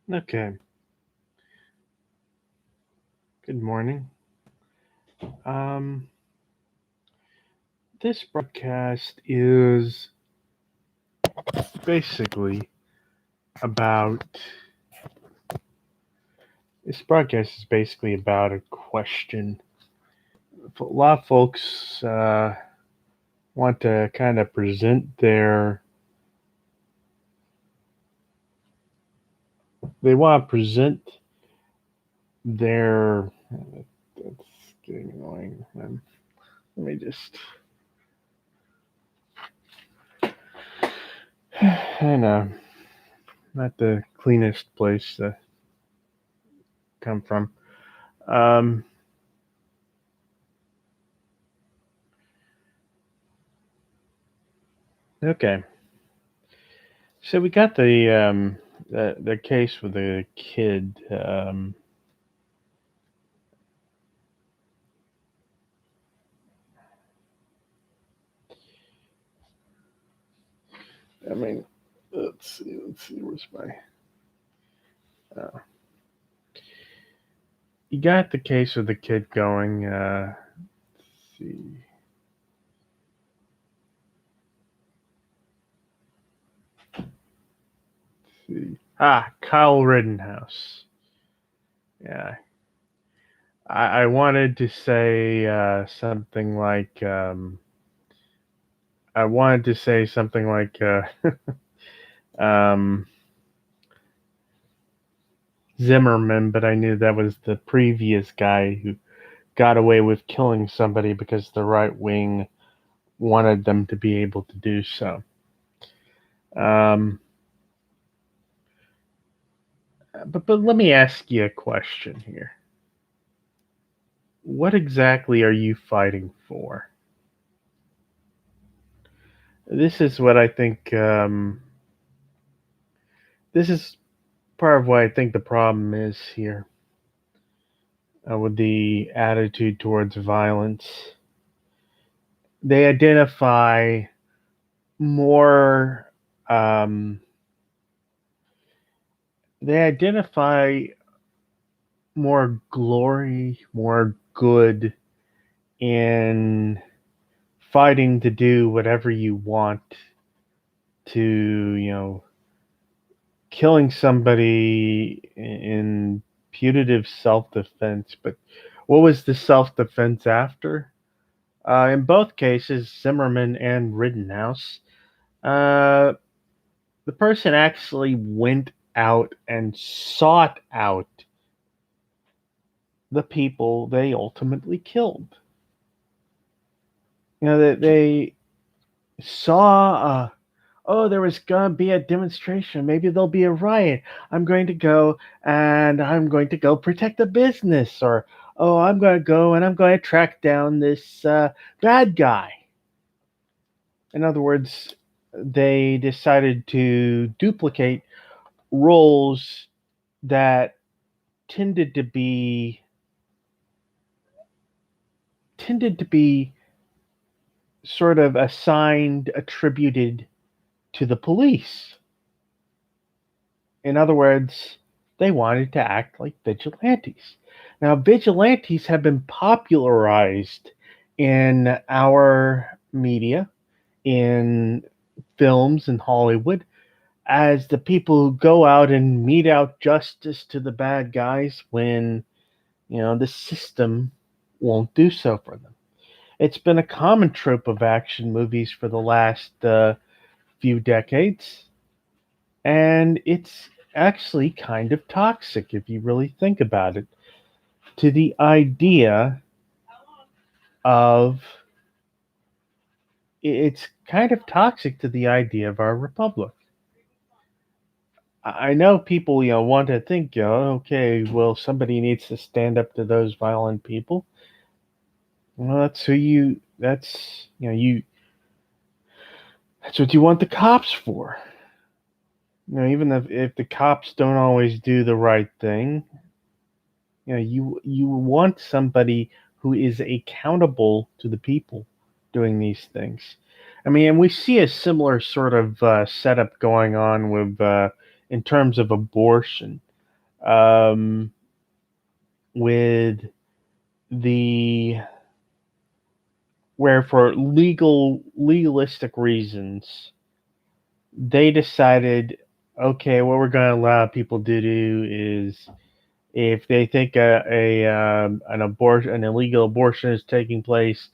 Okay, good morning. Um, this broadcast is basically about about a question. A lot of folks want to kind of they want to present their. That's getting annoying. Let me just. I know, not the cleanest place to come from. Um, okay, so we got the case with the kid. I mean, let's see, where's my? Uh, you got the case with the kid going. Let's see, Kyle Rittenhouse. Yeah, I wanted to say something like. I wanted to say something like. Um, Zimmerman, but I knew that was the previous guy who got away with killing somebody because the right wing wanted them to be able to do so. Um, but let me ask you a question here. What exactly are you fighting for? This is what I think. This is part of what I think the problem is here with the attitude towards violence. They identify more. Um, they identify more glory, more good in fighting to do whatever you want to, killing somebody in putative self defense. But what was the self defense after? In both cases, Zimmerman and Rittenhouse, uh, the person actually went out and sought out the people they ultimately killed. They saw oh, there was going to be a demonstration. Maybe there'll be a riot. I'm going to go and I'm going to go protect the business. Or, oh, I'm going to go and I'm going to track down this bad guy. In other words, they decided to duplicate roles that tended to be tended to be sort of assigned attributed to the police. In other words, they wanted to act like vigilantes. Now, vigilantes have been popularized in our media, in films in Hollywood, as the people who go out and mete out justice to the bad guys when, the system won't do so for them. It's been a common trope of action movies for the last few decades. And it's actually kind of toxic if you really think about it, to the idea of it's kind of toxic to the idea of our republic. I know people, want to think, okay, well, somebody needs to stand up to those violent people. Well, that's what you want the cops for. Even if the cops don't always do the right thing, you want somebody who is accountable to the people doing these things. I mean, and we see a similar sort of setup going on with in terms of abortion. um, with the where for legalistic reasons they decided, okay, what we're going to allow people to do is if they think an illegal abortion is taking place,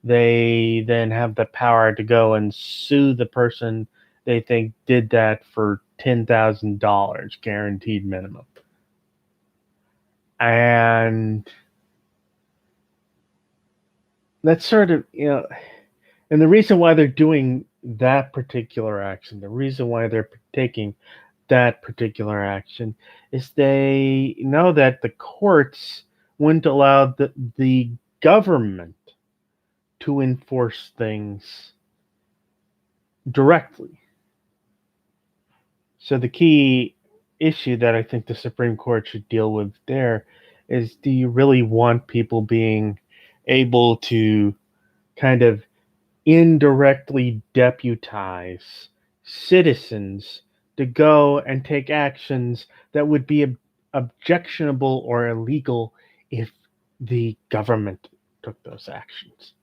they then have the power to go and sue the person they think did that for $10,000 guaranteed minimum. And that's sort of, and the reason why they're doing that particular action, the reason why they're taking that particular action is they know that the courts wouldn't allow the government to enforce things directly. So the key issue that I think the Supreme Court should deal with there is, do you really want people being able to kind of indirectly deputize citizens to go and take actions that would be objectionable or illegal if the government took those actions,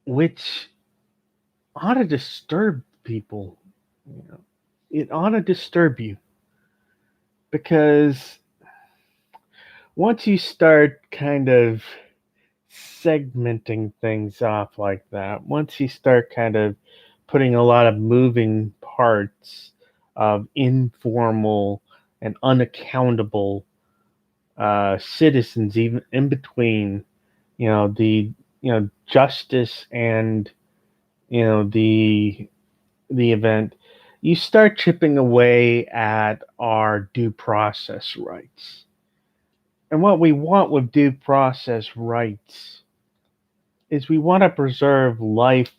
which ought to disturb people. You know, it ought to disturb you because once you start kind of segmenting things off like that, once you start kind of putting a lot of moving parts of informal and unaccountable citizens, even in between, the justice and the event, you start chipping away at our due process rights. And what we want with due process rights is we want to preserve life,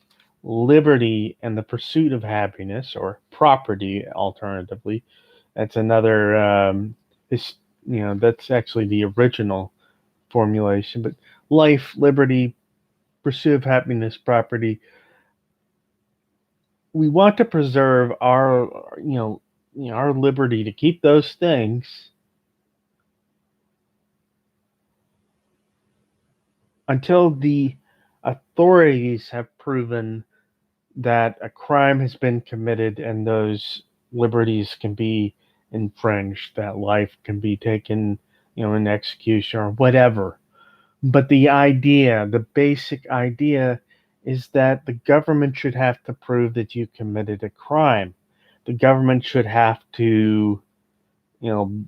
liberty, and the pursuit of happiness, or property, alternatively. That's another, this, that's actually the original formulation. But life, liberty, pursuit of happiness, property. We want to preserve our liberty to keep those things until the authorities have proven that a crime has been committed and those liberties can be infringed, that life can be taken, in execution or whatever. But the basic idea is that the government should have to prove that you committed a crime. The government should have to, you know,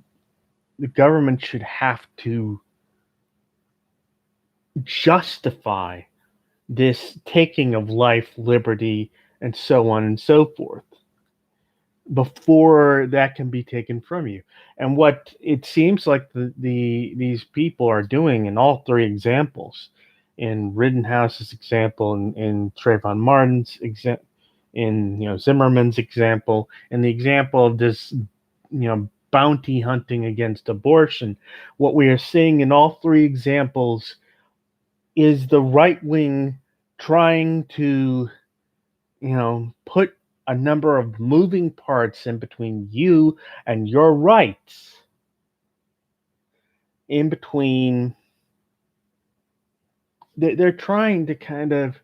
the government should have to justify this taking of life, liberty, and so on and so forth before that can be taken from you. And what it seems like these people are doing in all three examples, in Rittenhouse's example, in Trayvon Martin's example, in Zimmerman's example, and the example of this bounty hunting against abortion, what we are seeing in all three examples is the right wing trying to put a number of moving parts in between you and your rights, in between. They're trying to kind of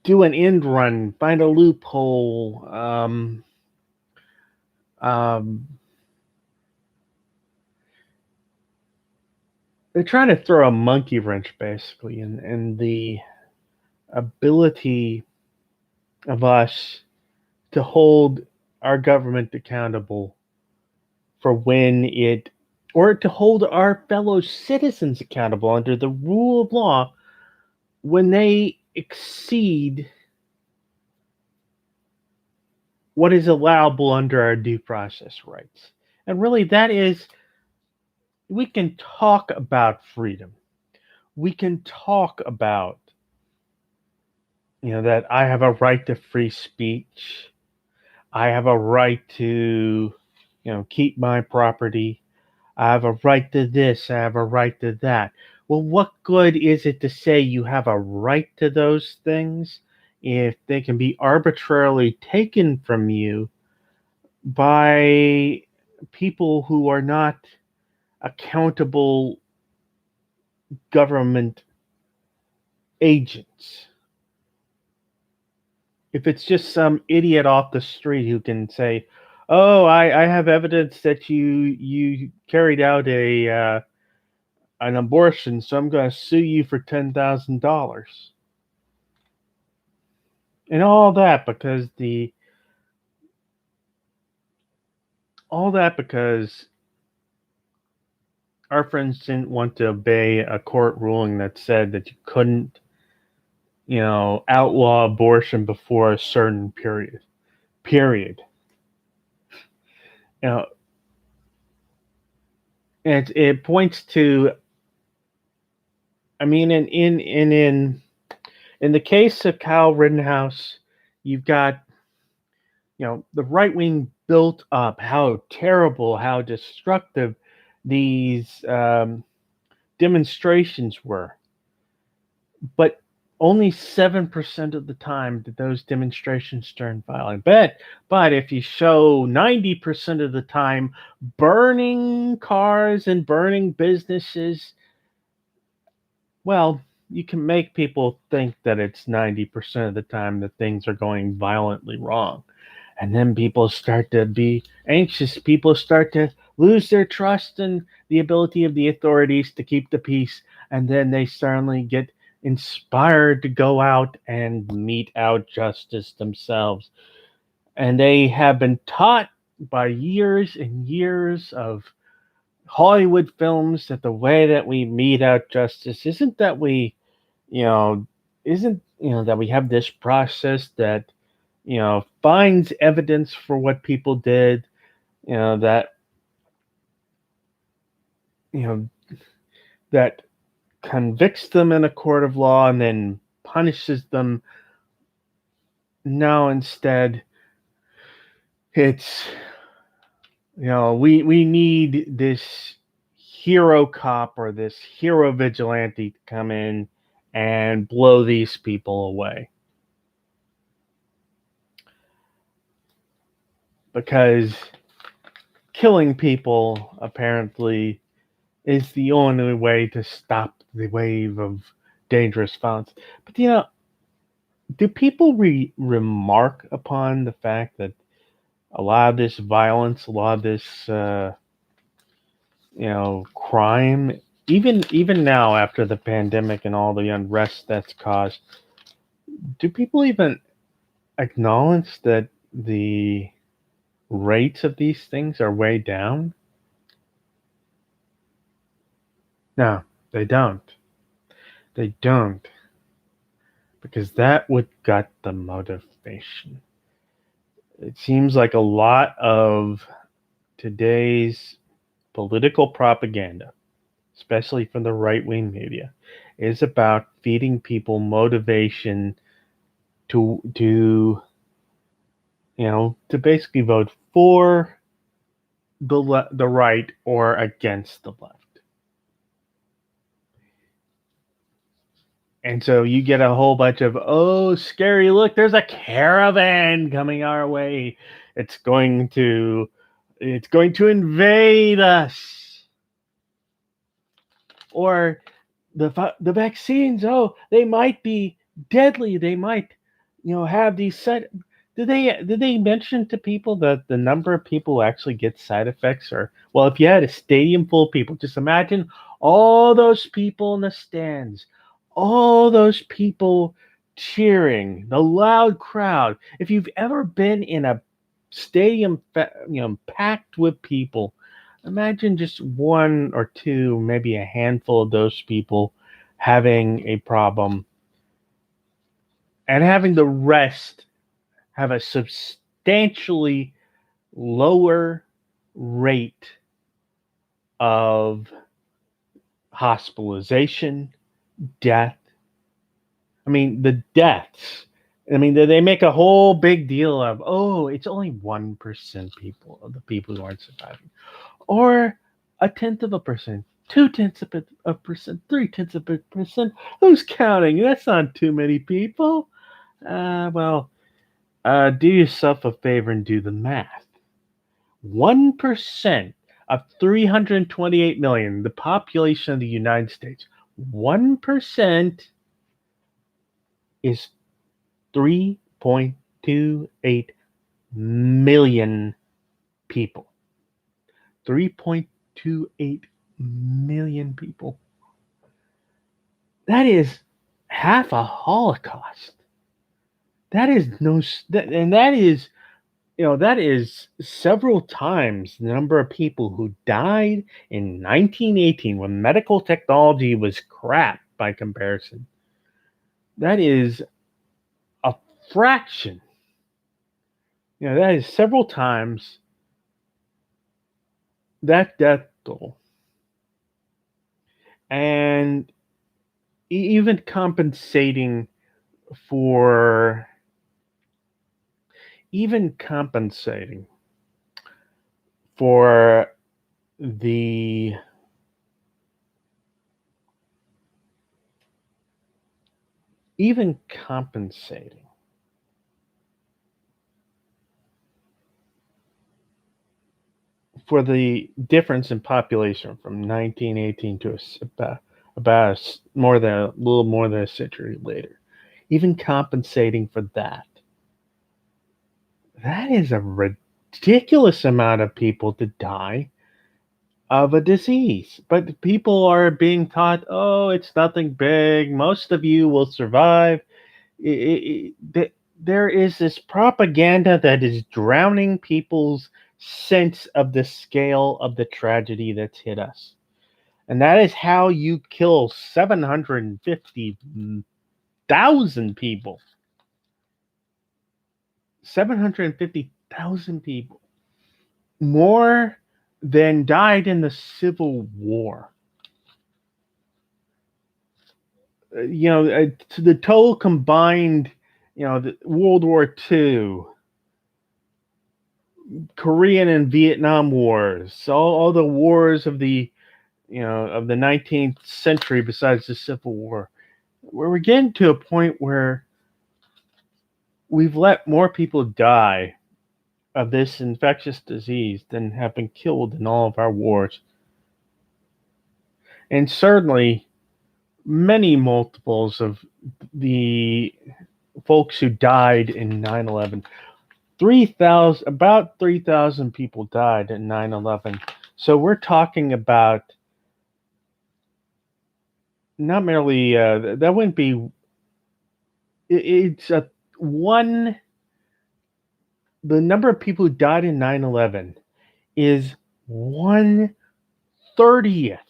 do an end run, find a loophole, um, they're trying to throw a monkey wrench basically in the ability of us to hold our government accountable for when it, or to hold our fellow citizens accountable under the rule of law when they exceed what is allowable under our due process rights. And really, that is, we can talk about freedom. We can talk about, that I have a right to free speech. I have a right to, keep my property. I have a right to this. I have a right to that. Well, what good is it to say you have a right to those things if they can be arbitrarily taken from you by people who are not accountable government agents. If it's just some idiot off the street who can say, "Oh, I have evidence that you carried out a an abortion, so I'm going to sue you for $10,000," and all that because our friends didn't want to obey a court ruling that said that you couldn't, outlaw abortion before a certain period. Period. You know, and it points to. I mean, in the case of Kyle Rittenhouse, you've got the right wing built up how terrible, how destructive these demonstrations were, but only 7% of the time did those demonstrations turn violent. But if you show 90% of the time burning cars and burning businesses, well, you can make people think that it's 90% of the time that things are going violently wrong. And then people start to be anxious. People start to lose their trust in the ability of the authorities to keep the peace. And then they suddenly get inspired to go out and mete out justice themselves. And they have been taught by years and years of Hollywood films that the way that we mete out justice isn't that we, you know, isn't, that we have this process that, finds evidence for what people did, that, you know, that convicts them in a court of law and then punishes them. No, instead, it's, we need this hero cop or this hero vigilante to come in and blow these people away. Because killing people apparently is the only way to stop the wave of dangerous violence. But do people remark upon the fact that a lot of this violence, a lot of this, crime, even now after the pandemic and all the unrest that's caused, do people even acknowledge that the rates of these things are way down? No, they don't. They don't. Because that would gut the motivation. It seems like a lot of today's political propaganda, especially from the right wing media, is about feeding people motivation to basically vote for the right or against the left. And so you get a whole bunch of, oh, scary, look, there's a caravan coming our way. It's going to it's going to invade us. Or the vaccines, oh, they might be deadly. They might, have these side. Did they mention to people that the number of people who actually get side effects? Or, well, if you had a stadium full of people, just imagine all those people in the stands, all those people cheering, the loud crowd. If you've ever been in a stadium, packed with people, imagine just one or two, maybe a handful of those people having a problem and having the rest have a substantially lower rate of hospitalization, death. I mean, the deaths. I mean, they make a whole big deal of, oh, it's only 1% people of the people who aren't surviving, or a tenth of a percent, 2/10 of a percent, 3/10 of a percent. Who's counting? That's not too many people. Well, do yourself a favor and do the math. 1% of 328 million, the population of the United States, 1% is 3.28 million people. 3.28 million people. That is half a Holocaust. That is no, and that is, that is several times the number of people who died in 1918 when medical technology was crap by comparison. That is a fraction. That is several times that death toll. And even for compensating for the even compensating for the difference in population from 1918 to a little more than a century later, even compensating for that, that is a ridiculous amount of people to die of a disease. But people are being taught, oh, it's nothing big. Most of you will survive. There is this propaganda that is drowning people's sense of the scale of the tragedy that's hit us. And that is how you kill 750,000 people. 750,000 people. More than died in the Civil War. To the total combined, the World War II, Korean and Vietnam Wars, all the wars of the 19th century besides the Civil War, where we're getting to a point where we've let more people die of this infectious disease than have been killed in all of our wars. And certainly many multiples of the folks who died in 9/11. About 3,000 people died in 9/11. So we're talking about not merely that wouldn't be. It's a one. The number of people who died in 9/11 is 1/30th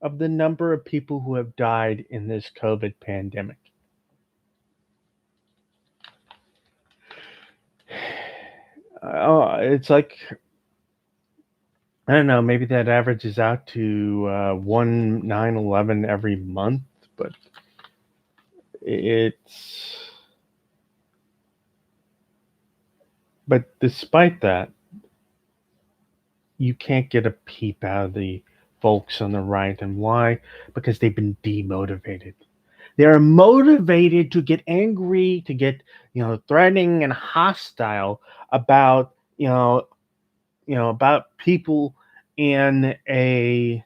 of the number of people who have died in this COVID pandemic. It's like, I don't know, maybe that averages out to one 9/11 every month, but it's. But despite that, you can't get a peep out of the folks on the right. And why? Because they've been demotivated. They are motivated to get angry, to get, threatening and hostile about, about people in a.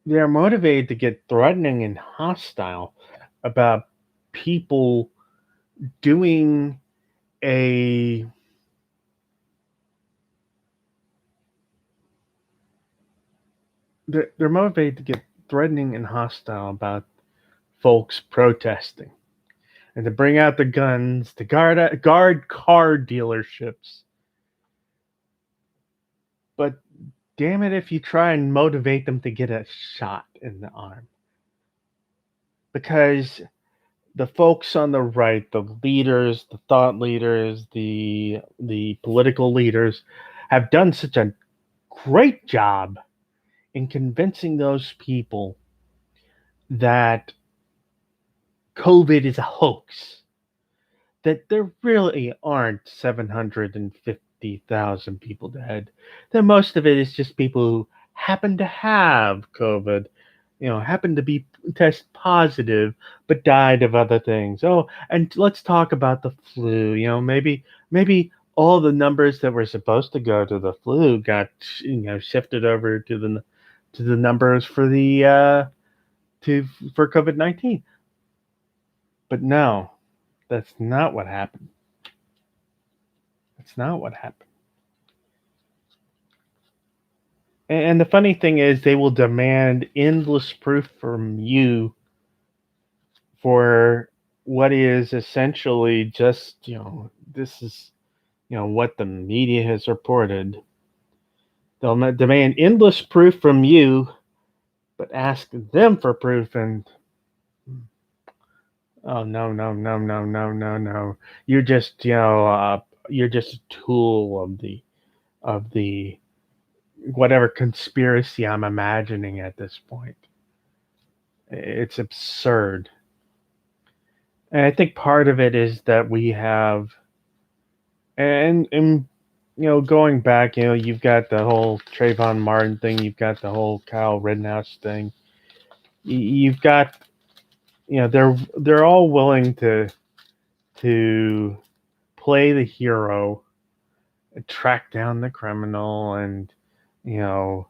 They're motivated to get threatening and hostile about people doing a. They're motivated to get threatening and hostile about folks protesting and to bring out the guns to guard car dealerships. But damn it if you try and motivate them to get a shot in the arm. Because the folks on the right, the leaders, the thought leaders, the political leaders have done such a great job in convincing those people that COVID is a hoax, that there really aren't 750,000 people dead, that most of it is just people who happen to have COVID, happen to be test positive, but died of other things. Oh, and let's talk about the flu. Maybe all the numbers that were supposed to go to the flu got shifted over to the numbers for the to for COVID-19. But no, that's not what happened. That's not what happened. And the funny thing is, they will demand endless proof from you for what is essentially just, this is, what the media has reported. They'll demand endless proof from you, but ask them for proof, and oh no, no, no, no, no, no, no. You're just, you're just a tool of the whatever conspiracy I'm imagining at this point. It's absurd. And I think part of it is that we have, and going back, you've got the whole Trayvon Martin thing, you've got the whole Kyle Rittenhouse thing. You've got, they're all willing to play the hero, track down the criminal, and you know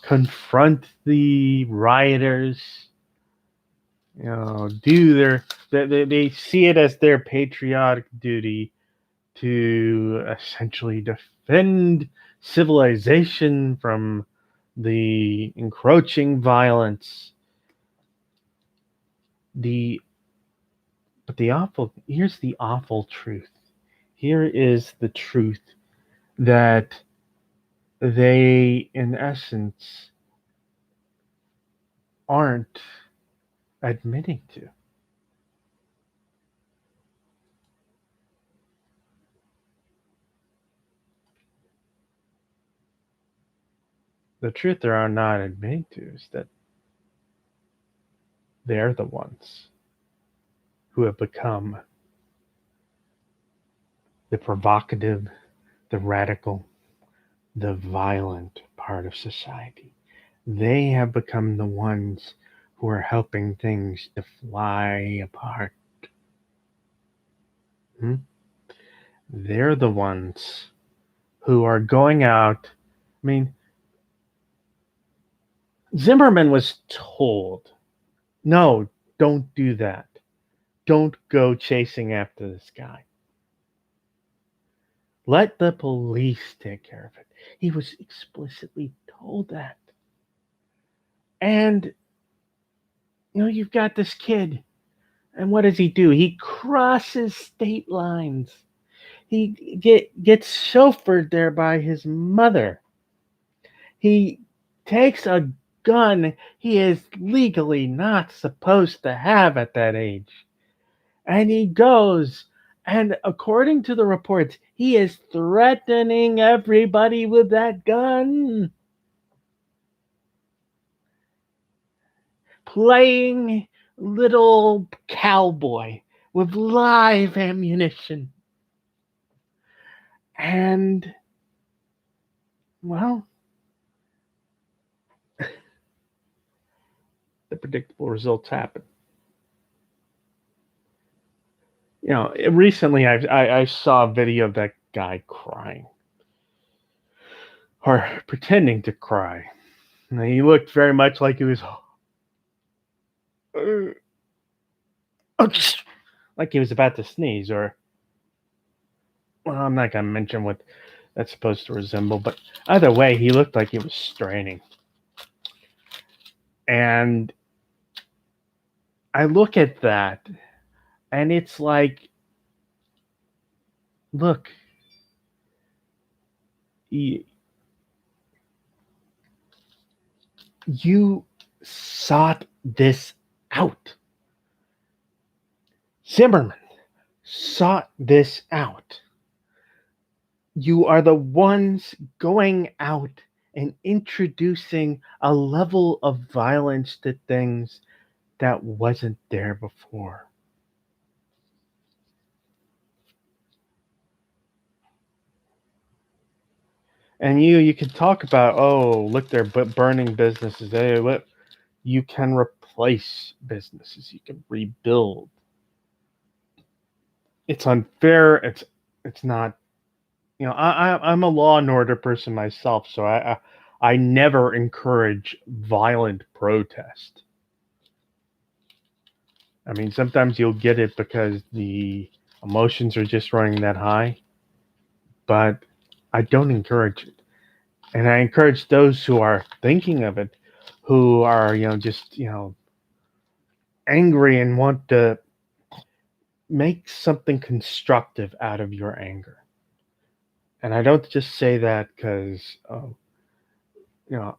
confront the rioters. Do they see it as their patriotic duty to essentially defend civilization from the encroaching violence. The but the awful Here's the awful truth. Here is the truth that they, in essence, aren't admitting to. The truth they are not admitting to is that they're the ones who have become the provocative, the radical, the violent part of society. They have become the ones who are helping things to fly apart. Hmm? They're the ones who are going out. I mean, Zimmerman was told, no, don't do that. Don't go chasing after this guy. Let the police take care of it. He was explicitly told that. And, you've got this kid. And what does he do? He crosses state lines. He gets chauffeured there by his mother. He takes a gun he is legally not supposed to have at that age. And he goes, and according to the reports, he is threatening everybody with that gun. Playing little cowboy with live ammunition. And, well, the predictable results happen. Recently I saw a video of that guy crying or pretending to cry. And he looked very much like he was like he was about to sneeze, or, well, I'm not going to mention what that's supposed to resemble, but either way, he looked like he was straining. And I look at that, and it's like, look, you sought this out. Zimmerman sought this out. You are the ones going out and introducing a level of violence to things that wasn't there before. And you can talk about, oh, look, they're burning businesses. What you can replace businesses. You can rebuild. It's unfair. It's not. I'm a law and order person myself, so I never encourage violent protest. I mean, sometimes you'll get it because the emotions are just running that high, but I don't encourage it. And I encourage those who are thinking of it, who are, just, angry and want to make something constructive out of your anger. And I don't just say that because, you know,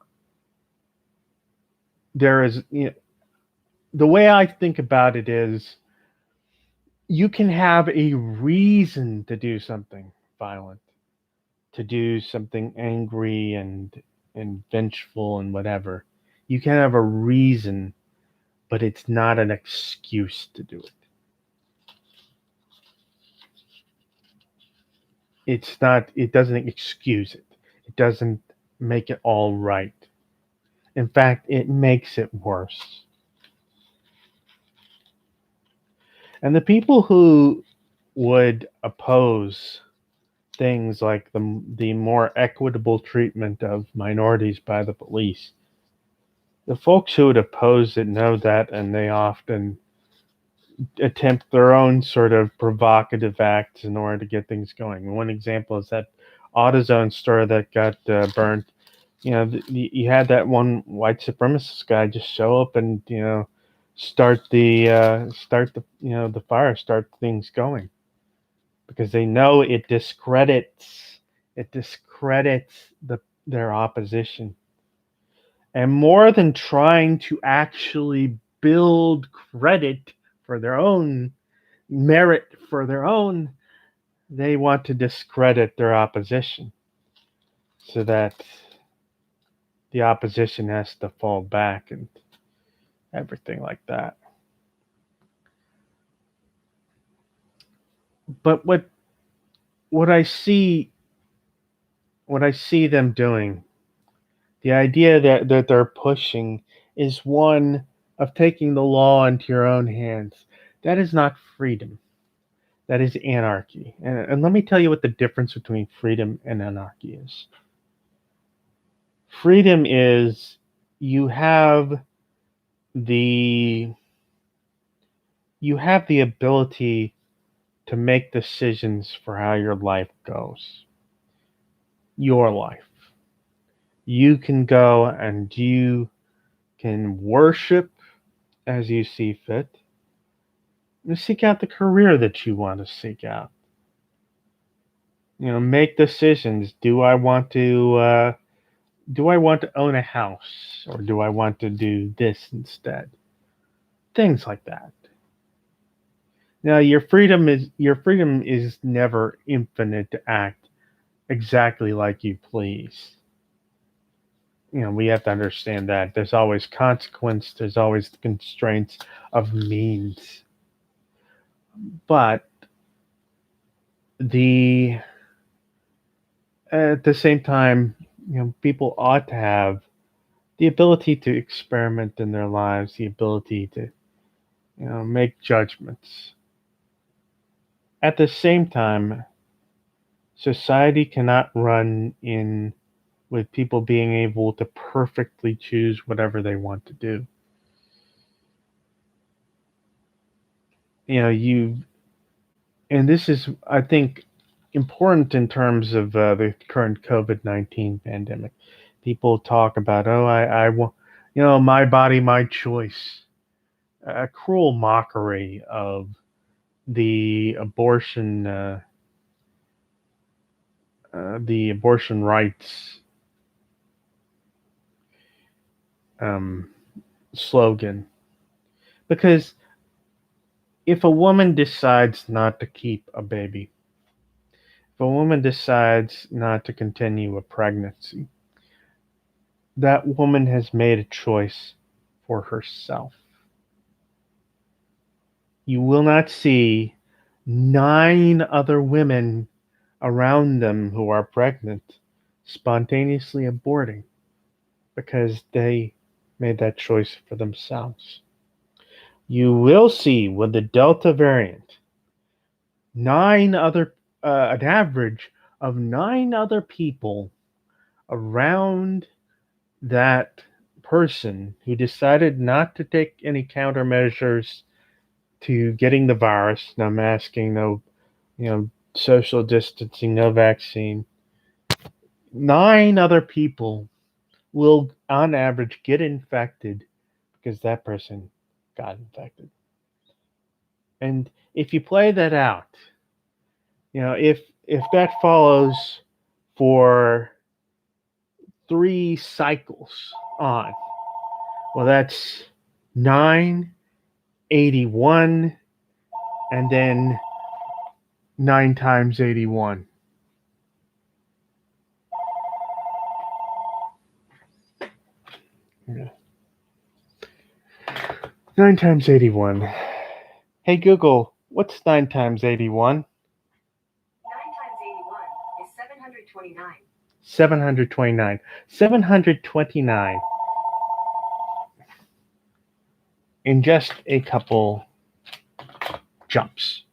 there is, the way I think about it is you can have a reason to do something violent, to do something angry and vengeful and whatever. You can have a reason, but it's not an excuse to do it. It's not. It doesn't excuse it. It doesn't make it all right. In fact, it makes it worse. And the people who would oppose things like the more equitable treatment of minorities by the police, the folks who would oppose it know that, and they often attempt their own sort of provocative acts in order to get things going. One example is that AutoZone store that got burned. You had that one white supremacist guy just show up and start the fire, start things going, because they know it discredits their opposition. And more than trying to actually build credit for their own merit, for their own, they want to discredit their opposition so that the opposition has to fall back and everything like that. But what I see what I see them doing, the idea that they're pushing, is one of taking the law into your own hands. That is not freedom. That is anarchy. And let me tell you what the difference between freedom and anarchy is. Freedom is you have the you have the ability to make decisions for how your life goes. Your life. You can go and you can worship as you see fit. And seek out the career that you want to seek out. Make decisions. Do I want to own a house, or do I want to do this instead? Things like that. Now, your freedom is never infinite to act exactly like you please. We have to understand that there's always consequence. There's always the constraints of means. But the at the same time, people ought to have the ability to experiment in their lives, the ability to make judgments. At the same time, society cannot run in with people being able to perfectly choose whatever they want to do. You and this is, I think, important in terms of the current COVID-19 pandemic. People talk about, oh, I want, my body, my choice. A cruel mockery of the abortion rights um, slogan. Because if a woman decides not to keep a baby, if a woman decides not to continue a pregnancy, that woman has made a choice for herself. You will not see 9 other women around them who are pregnant spontaneously aborting because they made that choice for themselves. You will see with the Delta variant, an average of 9 other people around that person who decided not to take any countermeasures to getting the virus, no masking, no, social distancing, no vaccine. 9 other people will, on average, get infected because that person got infected. And if you play that out, if that follows for 3 cycles on, well, that's 9, 81, and then 9 times 81. Yeah. 9 times 81. Hey Google, what's 9 times 81? 9 times 81 is 729. 729. 729 in just a couple jumps.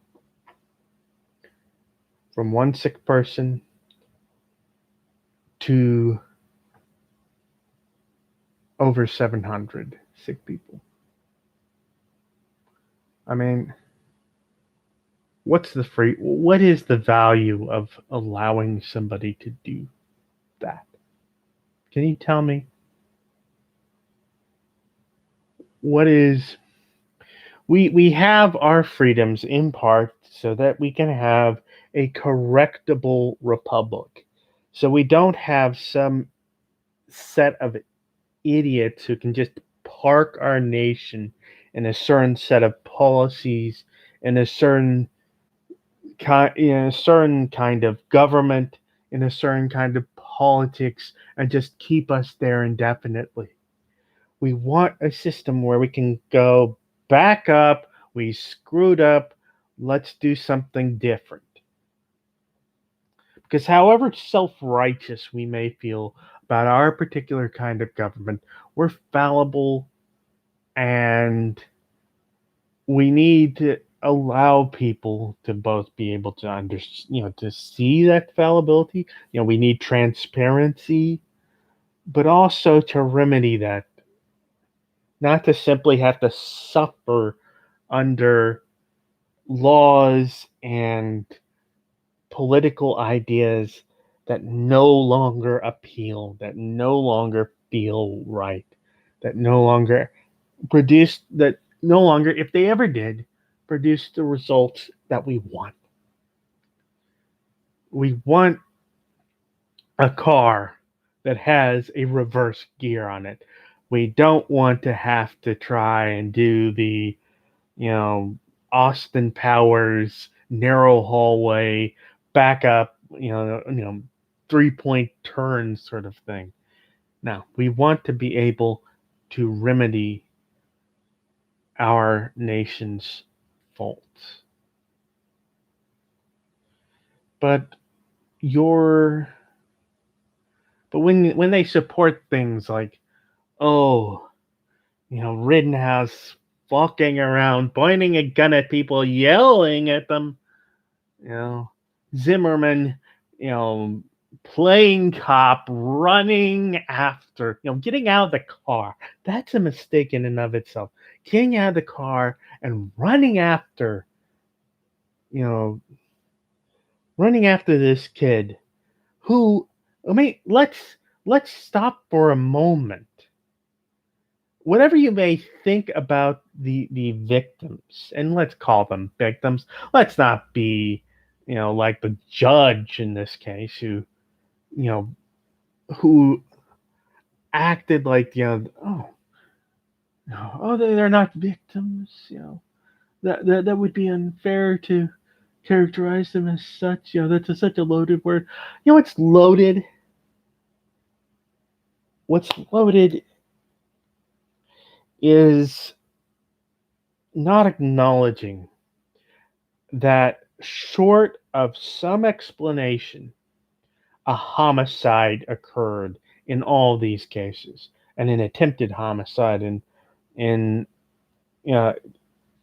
From one sick person to over 700 sick people. I mean, what is the value of allowing somebody to do that? Can you tell me? What is we have our freedoms in part so that we can have a correctable republic. So we don't have some set of idiots who can just park our nation in a certain set of policies, in a certain kind of government, in a certain kind of politics, and just keep us there indefinitely. We want a system where we can go back up. We screwed up. Let's do something different. Because however self righteous we may feel about our particular kind of government, we're fallible, and we need to allow people to both be able to to see that fallibility. We need transparency, but also to remedy that, not to simply have to suffer under laws and political ideas that no longer appeal, that no longer feel right, that no longer if they ever did, produce the results that we want. We want a car that has a reverse gear on it. We don't want to have to try and do the, you know, Austin Powers narrow hallway back up, 3-point turn sort of thing. Now, we want to be able to remedy our nation's faults. But your but when they support things like, oh, Rittenhouse walking around, pointing a gun at people, yelling at them, you know, Zimmerman, you know, playing cop, running after, getting out of the car. That's a mistake in and of itself. Getting out of the car and you know, running after this kid who, I mean, let's stop for a moment. Whatever you may think about the victims, and let's call them victims, let's not be, like the judge in this case you know who acted like, oh no, oh, they're not victims, that would be unfair to characterize them as such. That's such a loaded word. What's loaded? What's loaded is not acknowledging that, short of some explanation, a homicide occurred in all these cases, and an attempted homicide in, uh,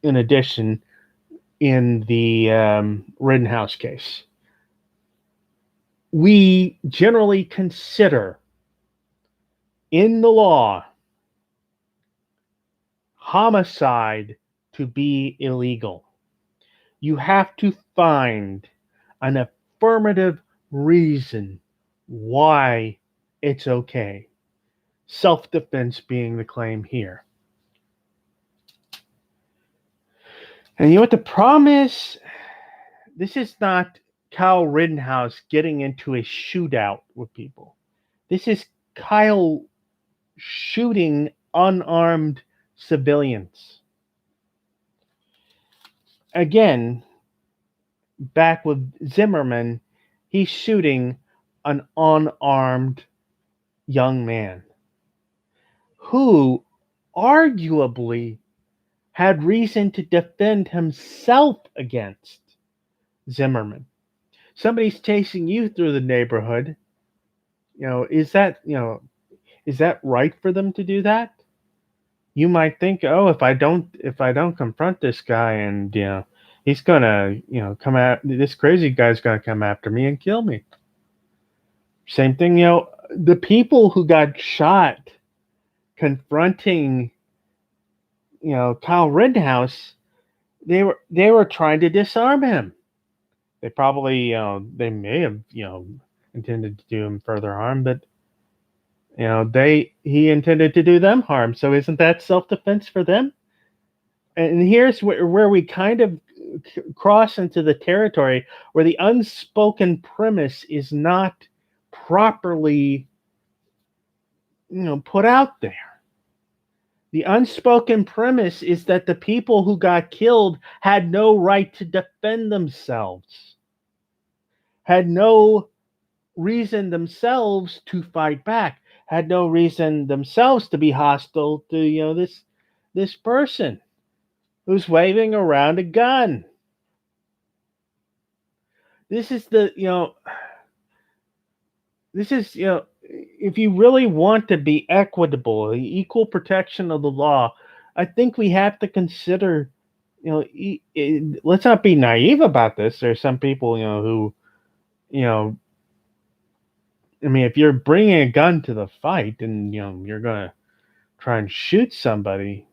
in addition, in the Rittenhouse case. We generally consider in the law homicide to be illegal. You have to find an affirmative reason why it's okay. Self defense being the claim here. And you know what the problem is? This is not Kyle Rittenhouse getting into a shootout with people. This is Kyle shooting unarmed civilians. Again, back with Zimmerman, he's shooting an unarmed young man who arguably had reason to defend himself against Zimmerman. Somebody's chasing you through the neighborhood. Is that right for them to do that? You might think, oh, if I don't confront this guy, and he's gonna come at this crazy guy's gonna come after me and kill me. Same thing, the people who got shot confronting Kyle Rittenhouse, they were trying to disarm him. They probably they may have intended to do him further harm, but he intended to do them harm. So isn't that self-defense for them? And here's where we kind of cross into the territory where the unspoken premise is not properly put out there. The unspoken premise is that the people who got killed had no right to defend themselves, had no reason themselves to fight back, had no reason themselves to be hostile to this person who's waving around a gun. This is if you really want to be equitable, equal protection of the law, I think we have to consider, let's not be naive about this. There's some people, who, if you're bringing a gun to the fight and, you're going to try and shoot somebody,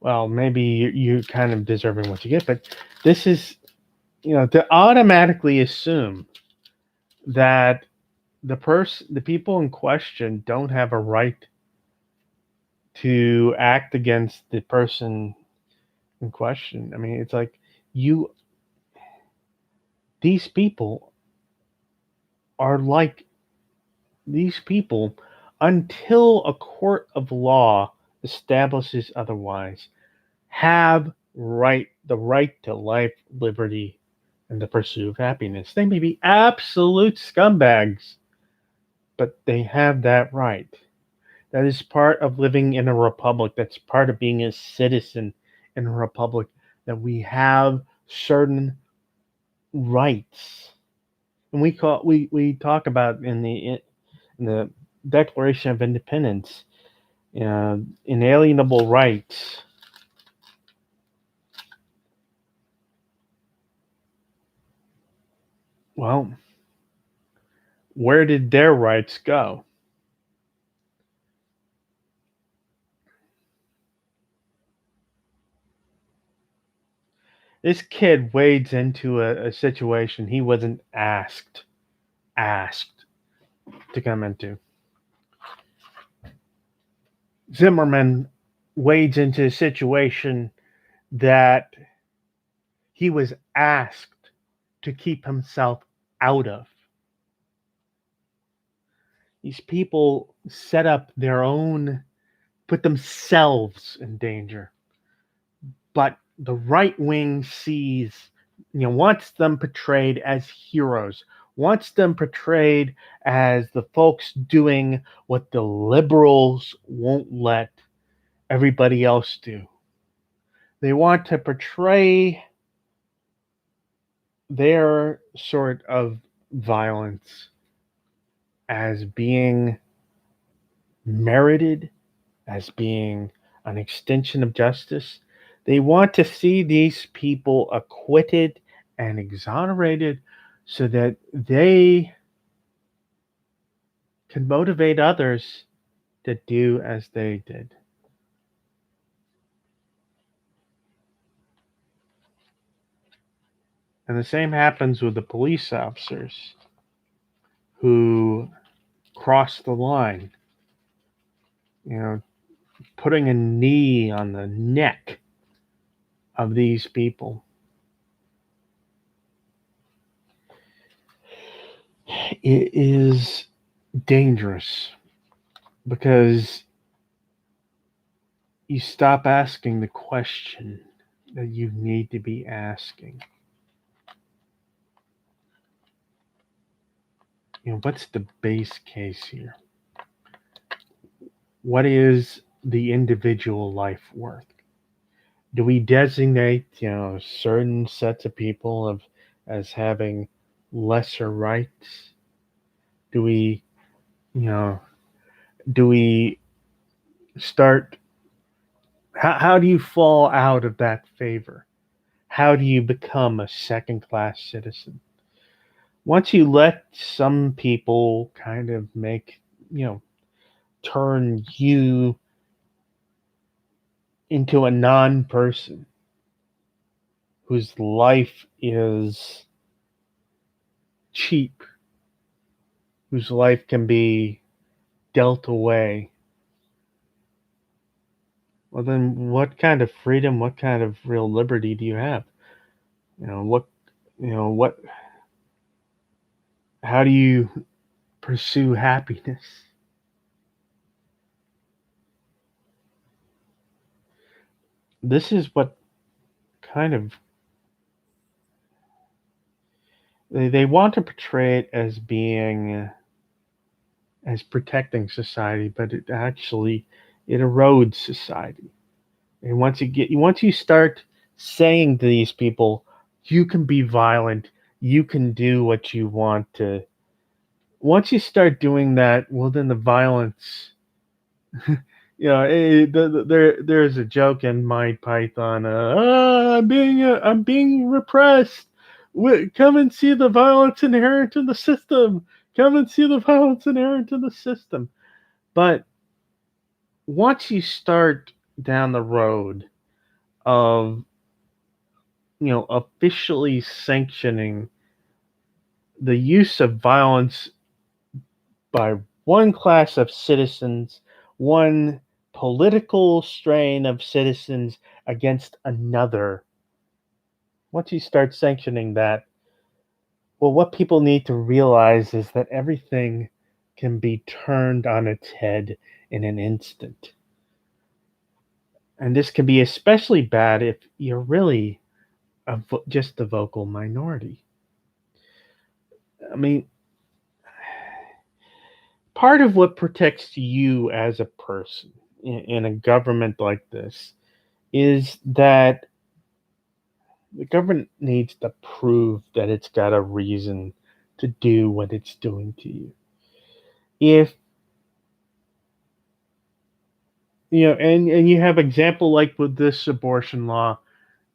well, maybe you're kind of deserving what you get. But this is, to automatically assume that the people in question don't have a right to act against the person in question. I mean, it's like these people are like these people until a court of law establishes otherwise have the right to life, liberty, and the pursuit of happiness. They may be absolute scumbags, but they have that right. That is part of living in a republic. That's part of being a citizen in a republic, that we have certain rights. And we talk about in the Declaration of Independence, inalienable rights. Well, where did their rights go? This kid wades into a situation he wasn't asked to come into. Zimmerman wades into a situation that he was asked to keep himself out of. These people put themselves in danger. But the right wing wants them portrayed as heroes, wants them portrayed as the folks doing what the liberals won't let everybody else do. They want to portray their sort of violence as being merited, as being an extension of justice. They want to see these people acquitted and exonerated so that they can motivate others to do as they did. And the same happens with the police officers who cross the line, you know, putting a knee on the neck of these people. It is dangerous because you stop asking the question that you need to be asking. What's the base case here? What is the individual life worth? Do we designate, certain sets of people as having lesser rights? Do we, you know, do we start? How do you fall out of that favor? How do you become a second class citizen? Once you let some people kind of you know, turn you into a non person whose life is cheap, whose life can be dealt away, well, then what kind of freedom, what kind of real liberty do you have? What, what, how do you pursue happiness? This is what kind of they want to portray it as being as protecting society, but it erodes society. And once you start saying to these people, you can be violent, you can do what you want to. Once you start doing that, well, then the violence. There's a joke in my Python. I'm being repressed. Come and see the violence inherent in the system. Come and see the violence inherent in the system. But once you start down the road of officially sanctioning the use of violence by one class of citizens, one political strain of citizens against another. Once you start sanctioning that, well, what people need to realize is that everything can be turned on its head in an instant. And this can be especially bad if you're really just the vocal minority. I mean, part of what protects you as a person in a government like this is that the government needs to prove that it's got a reason to do what it's doing to you. If and you have example like with this abortion law,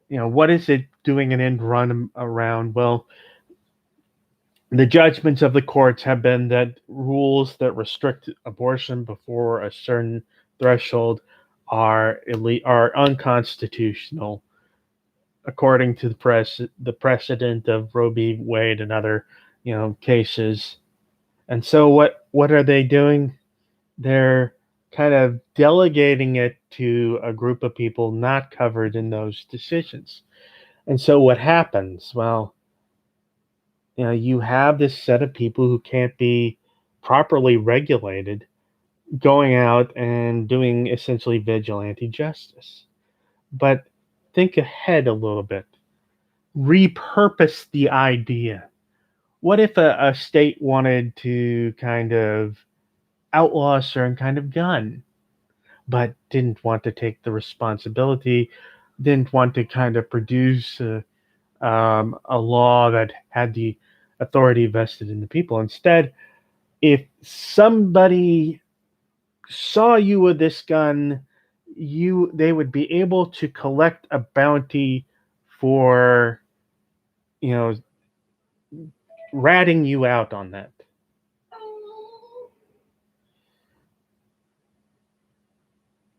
what is it doing an end run around? Well, the judgments of the courts have been that rules that restrict abortion before a certain threshold are unconstitutional, according to the precedent of Roe v. Wade and other cases. And so what are they doing? They're kind of delegating it to a group of people not covered in those decisions. And so what happens? Well, you have this set of people who can't be properly regulated going out and doing essentially vigilante justice. But think ahead a little bit. Repurpose the idea. What if a state wanted to kind of outlaw a certain kind of gun, but didn't want to take the responsibility, didn't want to kind of produce a law that had the authority vested in the people? Instead, if somebody saw you with this gun, they would be able to collect a bounty for, you know, ratting you out on that.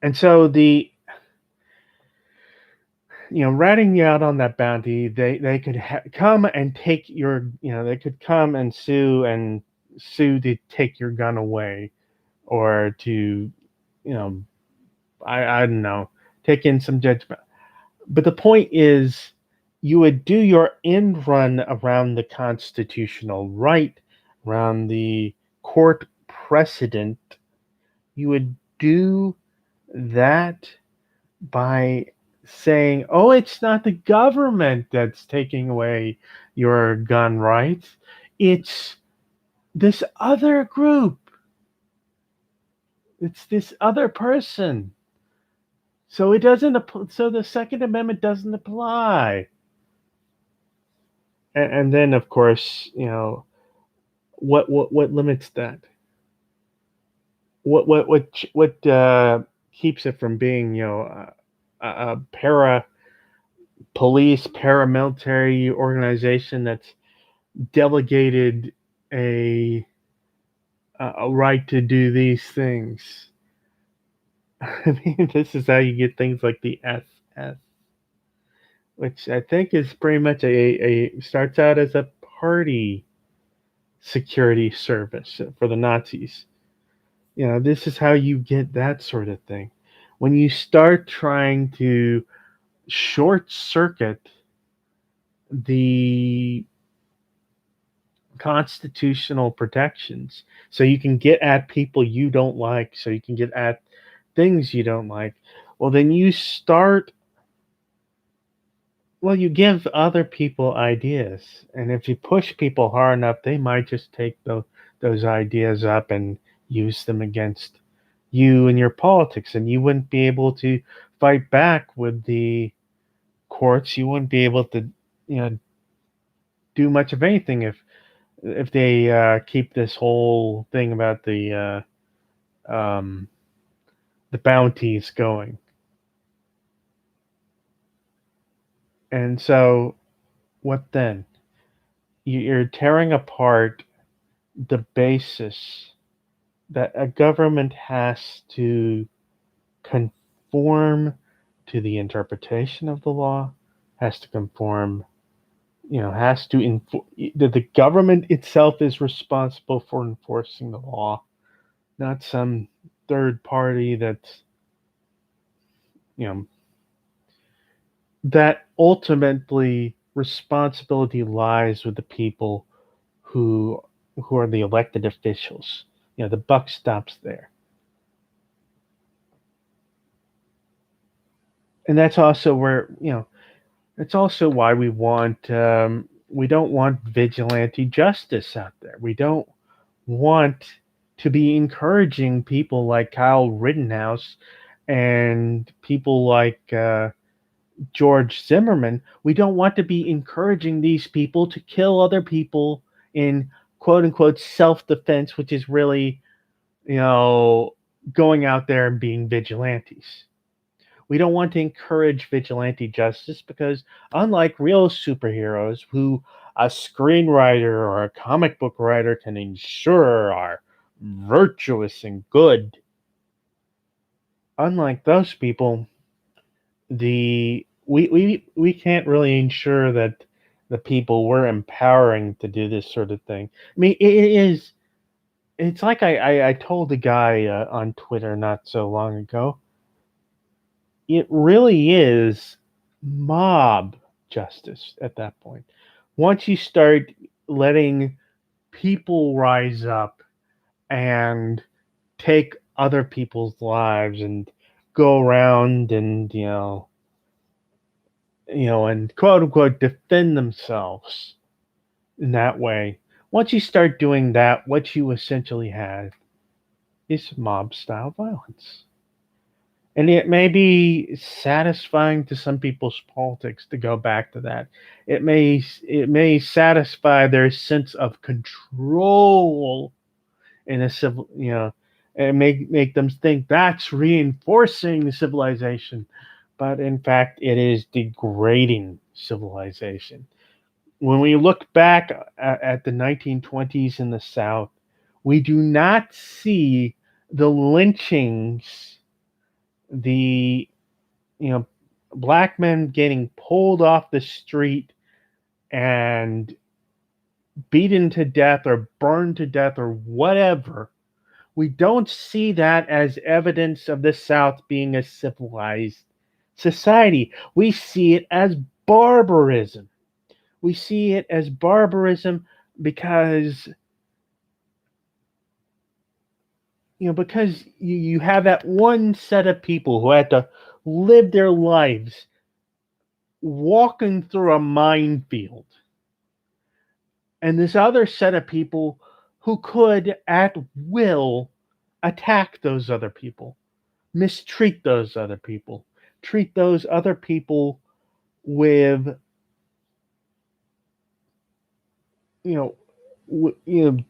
And so ratting you out on that bounty, they could come and take your, they could come and sue to take your gun away, or to, know, I don't know, take in some judgment. But the point is, you would do your end run around the constitutional right, around the court precedent. You would do that by saying, oh, it's not the government that's taking away your gun rights, it's this other group, it's this other person. So it doesn't. So the Second Amendment doesn't apply. And then, of course, what limits that? What keeps it from being, a para police paramilitary organization that's delegated a a right to do these things? I mean, this is how you get things like the SS, which I think is pretty much a starts out as a party security service for the Nazis. This is how you get that sort of thing. When you start trying to short circuit the constitutional protections so you can get at people you don't like, so you can get at things you don't like, well, then you give other people ideas. And if you push people hard enough, they might just take those ideas up and use them against you and your politics. And you wouldn't be able to fight back with the courts. You wouldn't be able to, do much of anything if they keep this whole thing about the bounties going. And so, what then? You're tearing apart the basis that a government has to conform to the interpretation of the law, has to conform, has to that the government itself is responsible for enforcing the law, not some third party that's, you know, that ultimately responsibility lies with the people who are the elected officials. The buck stops there. And that's also where, it's also why we don't want vigilante justice out there. We don't want to be encouraging people like Kyle Rittenhouse and people like George Zimmerman. We don't want to be encouraging these people to kill other people in quote unquote self defense, which is really, going out there and being vigilantes. We don't want to encourage vigilante justice because, unlike real superheroes who a screenwriter or a comic book writer can ensure are virtuous and good, unlike those people, we can't really ensure that the people we're empowering to do this sort of thing. I mean, it's like I told a guy on Twitter not so long ago. It really is mob justice at that point. Once you start letting people rise up and take other people's lives and go around and and quote unquote defend themselves in that way. Once you start doing that, what you essentially have is mob style violence. And it may be satisfying to some people's politics to go back to that. It may satisfy their sense of control in a civil, and make them think that's reinforcing civilization, but in fact, it is degrading civilization. When we look back at the 1920s in the South, we do not see the lynchings, the you know black men getting pulled off the street and beaten to death or burned to death or whatever. We don't see that as evidence of the South being a civilized society. We see it as barbarism. We see it as barbarism because you have that one set of people who had to live their lives walking through a minefield, and this other set of people who could at will attack those other people, mistreat those other people, treat those other people with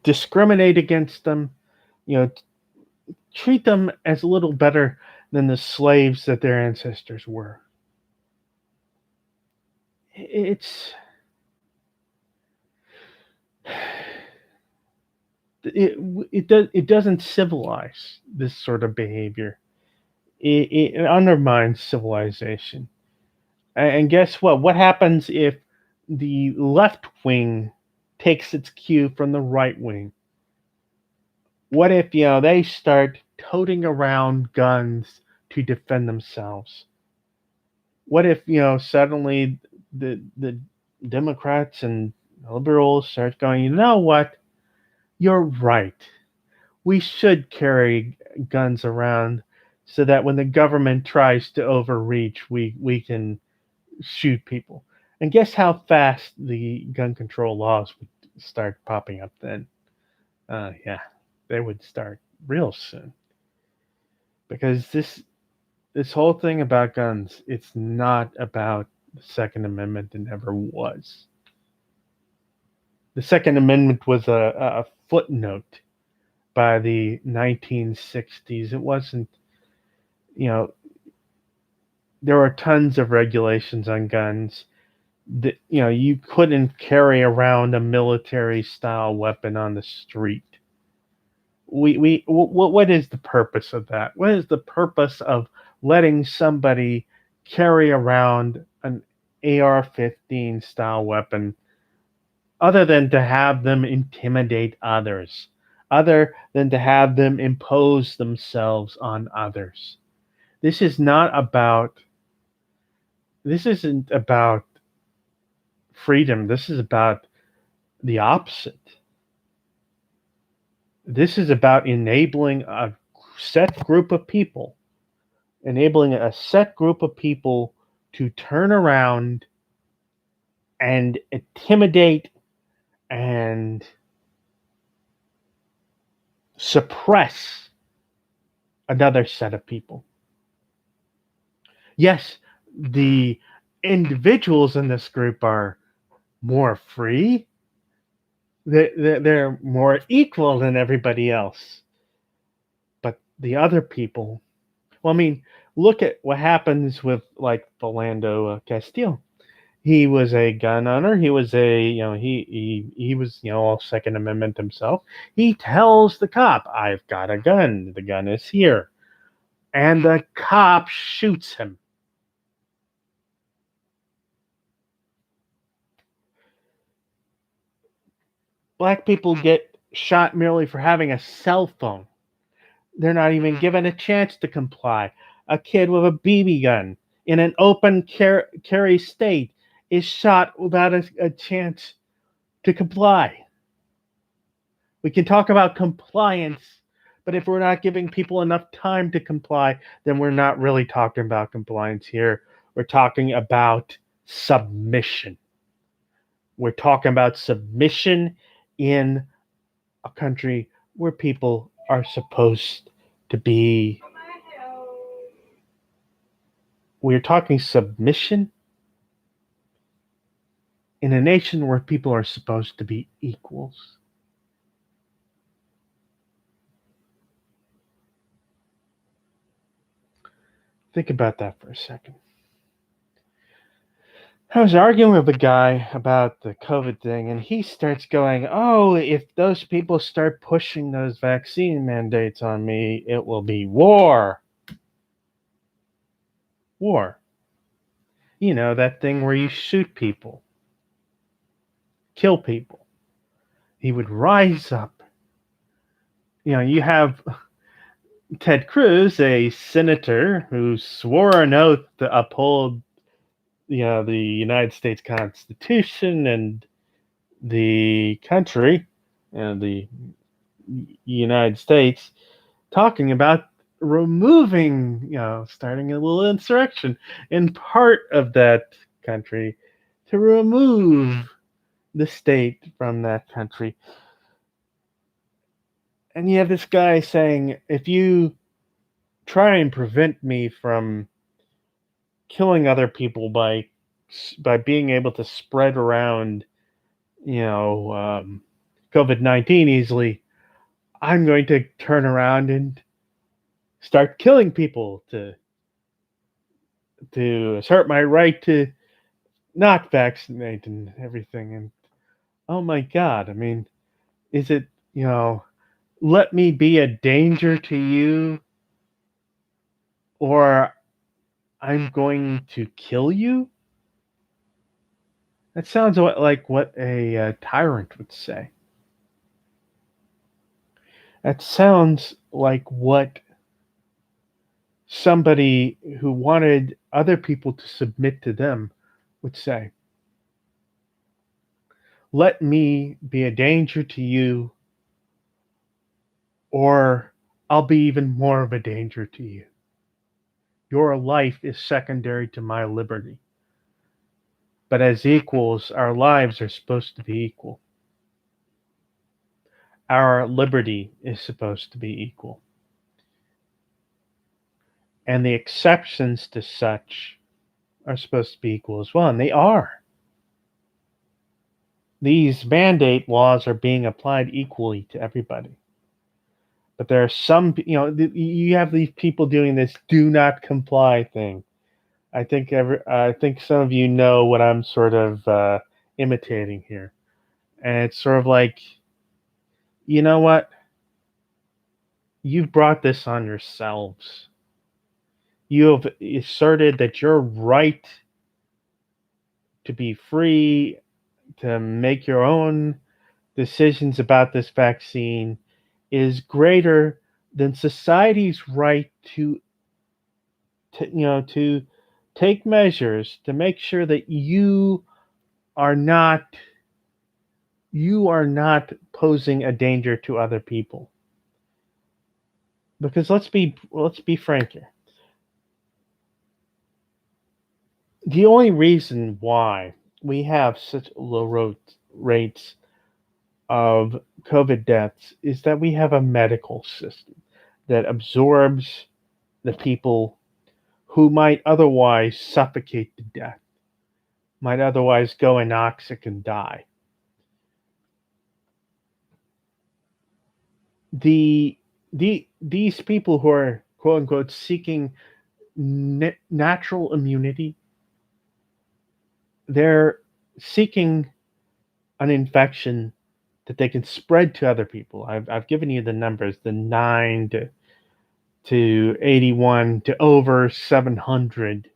discriminate against them, you know, treat them as a little better than the slaves that their ancestors were. It's it it doesn't civilize this sort of behavior. It undermines civilization. And guess what? What happens if the left wing takes its cue from the right wing? What if they start toting around guns to defend themselves? What if suddenly the Democrats and liberals start going, you know what? You're right. We should carry guns around so that when the government tries to overreach, we can shoot people. And guess how fast the gun control laws would start popping up then? Yeah, they would start real soon because this whole thing about guns, it's not about the Second Amendment. It never was. The Second Amendment was a footnote by the 1960s. It wasn't, you know, there were tons of regulations on guns. That you couldn't carry around a military style weapon on the street. What is the purpose of that? What is the purpose of letting somebody carry around an AR-15 style weapon other than to have them intimidate others, other than to have them impose themselves on others? This is not about this isn't about freedom. This is about the opposite. This is about set group of people, enabling a set group of people to turn around and intimidate and suppress another set of people. Yes, the individuals in this group are more free. They're more equal than everybody else. But the other people, well, I mean, look at what happens with like Philando Castile. He was a gun owner. He was he was all Second Amendment himself. He tells the cop, "I've got a gun. The gun is here," and the cop shoots him. Black people get shot merely for having a cell phone. They're not even given a chance to comply. A kid with a BB gun in an open carry state is shot without a chance to comply. We can talk about compliance, but if we're not giving people enough time to comply, then we're not really talking about compliance here. We're talking about submission. We're talking about submission in a country where people are supposed to be. We're talking submission in a nation where people are supposed to be equals. Think about that for a second. I was arguing with a guy about the COVID thing, and he starts going, "Oh, if those people start pushing those vaccine mandates on me, it will be war." War. You know, that thing where you shoot people, kill people. He would rise up. You know, you have Ted Cruz, a senator who swore an oath to uphold, the United States Constitution and the country and the United States, talking about removing, starting a little insurrection in part of that country to remove the state from that country. And you have this guy saying, if you try and prevent me from killing other people by being able to spread around, COVID-19 easily, I'm going to turn around and start killing people to assert my right to not vaccinate and everything. And oh my God, I mean, is it, let me be a danger to you, or I'm going to kill you? That sounds like what a tyrant would say. That sounds like what somebody who wanted other people to submit to them would say. Let me be a danger to you, or I'll be even more of a danger to you. Your life is secondary to my liberty. But as equals, our lives are supposed to be equal. Our liberty is supposed to be equal. And the exceptions to such are supposed to be equal as well, and they are. These mandate laws are being applied equally to everybody. But there are some, you have these people doing this do not comply thing. I think some of you know what I'm sort of imitating here. And it's sort of like, you know what? You've brought this on yourselves. You have asserted that your right to be free, to make your own decisions about this vaccine is greater than society's right to take measures to make sure that are not you are not posing a danger to other people. Because let's be frank here. The only reason why we have such low rates of COVID deaths is that we have a medical system that absorbs the people who might otherwise suffocate to death, might otherwise go anoxic and die. These people who are quote unquote seeking natural immunity, they're seeking an infection that they can spread to other people. I've given you the numbers, the 9 to 81 to over 700.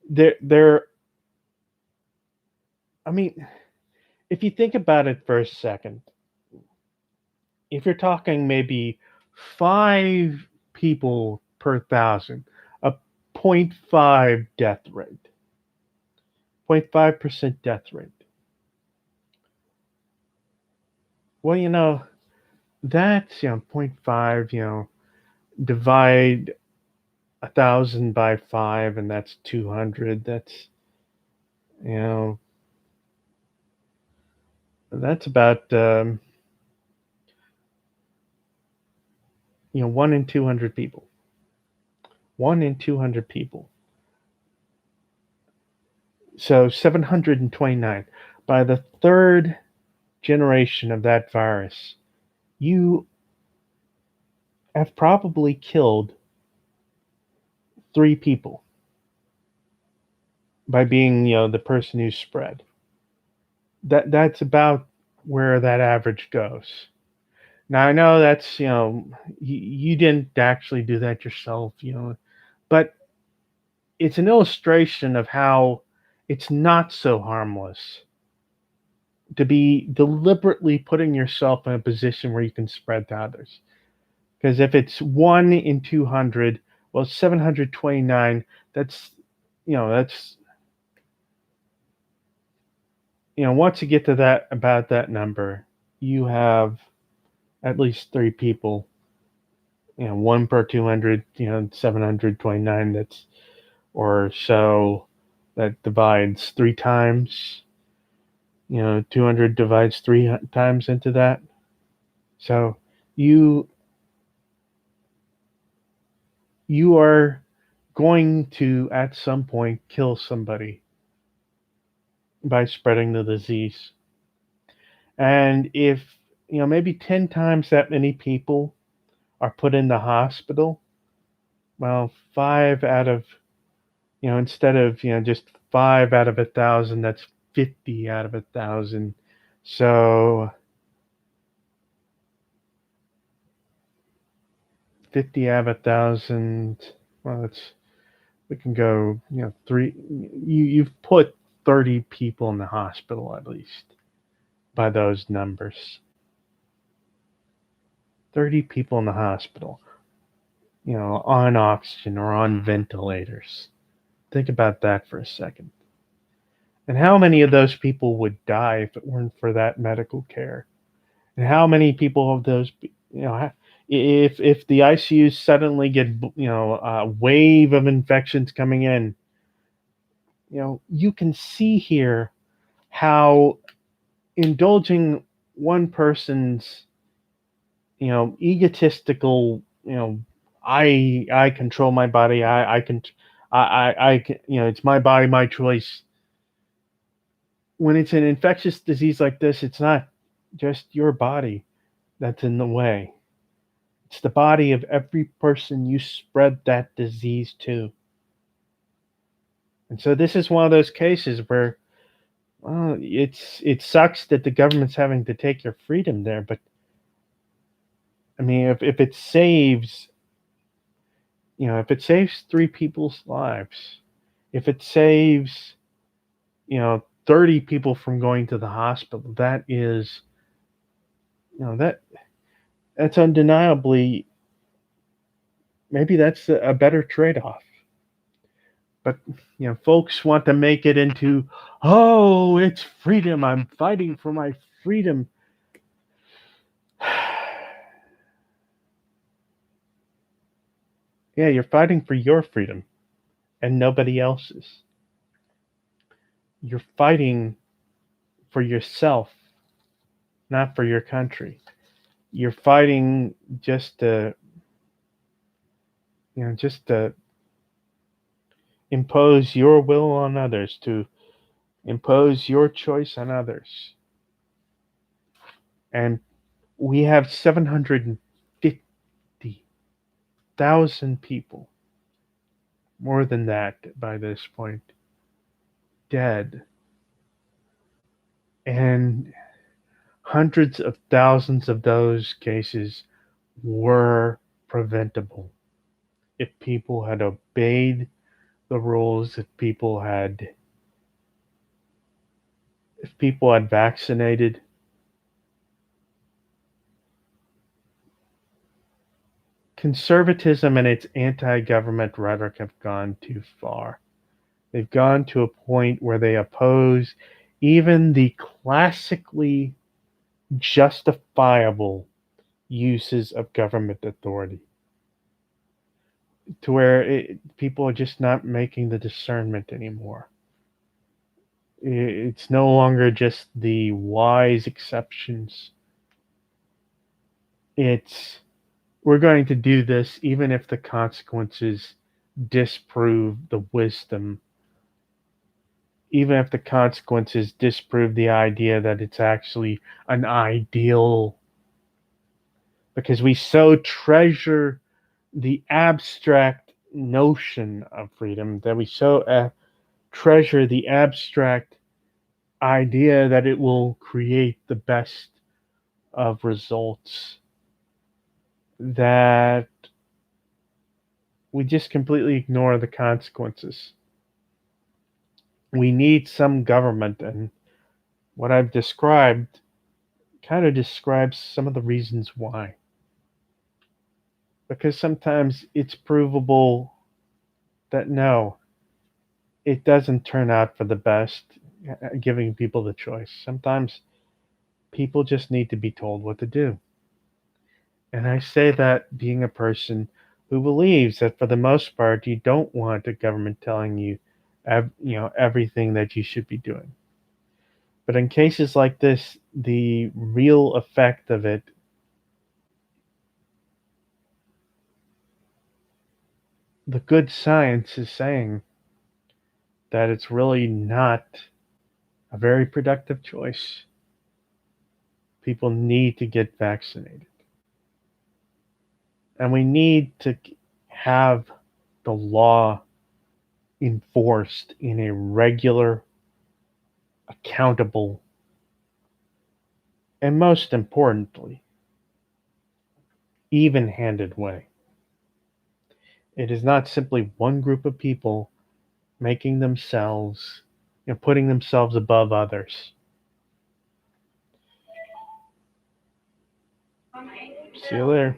They're I mean, if you think about it for a second, if you're talking maybe 5 people per thousand, a 0.5 death rate, 0.5% death rate. Well, that's, 0.5, divide 1,000 by 5, and that's 200. You know, that's about, 1 in 200 people. 1 in 200 people. So 729. By the third generation of that virus, you have probably killed 3 people by being, the person who spread. That's about where that average goes. Now I know that's, you didn't actually do that yourself, but it's an illustration of how it's not so harmless to be deliberately putting yourself in a position where you can spread to others. Because if it's 1 in 200, well, 729, that's, that's, once you get to that, about that number, you have at least 3 people, 1 per 200, 729, that's, or so, that divides 3 times, 200 divides 3 times into that. So you you are going to at some point kill somebody by spreading the disease. And if, maybe 10 times that many people are put in the hospital, well, 5 out of, instead of, just 5 out of 1,000, that's 50 out of 1,000. So 50 out of 1,000, well, we can go, you've put 30 people in the hospital at least by those numbers. 30 people in the hospital, on oxygen or on ventilators. Think about that for a second. And how many of those people would die if it weren't for that medical care? And how many people of those, if the ICUs suddenly get, a wave of infections coming in, you can see here how indulging one person's, egotistical, I control my body, I can, I can, it's my body, my choice. When it's an infectious disease like this, it's not just your body that's in the way. It's the body of every person you spread that disease to. And so this is one of those cases where, well, it sucks that the government's having to take your freedom there, but I mean, if it saves, if it saves 3 people's lives, if it saves, 30 people from going to the hospital, that is, that's undeniably, maybe that's a better trade-off. But, folks want to make it into, oh, it's freedom. I'm fighting for my freedom. Yeah, you're fighting for your freedom and nobody else's. You're fighting for yourself, not for your country. You're fighting just to, just to impose your will on others, to impose your choice on others. And we have 750,000 people, more than that by this point, dead. And hundreds of thousands of those cases were preventable if people had obeyed the rules, if people had vaccinated. Conservatism and its anti-government rhetoric have gone too far. They've gone to a point where they oppose even the classically justifiable uses of government authority, to where people are just not making the discernment anymore. It's no longer just the wise exceptions. It's, we're going to do this even if the consequences disprove the wisdom, even if the consequences disprove the idea that it's actually an ideal, because we so treasure the abstract, notion of freedom, that we so treasure the abstract idea that it will create the best of results, that we just completely ignore the consequences. We need some government, and what I've described kind of describes some of the reasons why. Because sometimes it's provable that no, it doesn't turn out for the best, giving people the choice. Sometimes people just need to be told what to do. And I say that being a person who believes that for the most part, you don't want the government telling you, everything that you should be doing. But in cases like this, the real effect of it, the good science is saying that it's really not a very productive choice. People need to get vaccinated. And we need to have the law enforced in a regular, accountable, and most importantly, even handed way. It is not simply one group of people making themselves, putting themselves above others. See you later.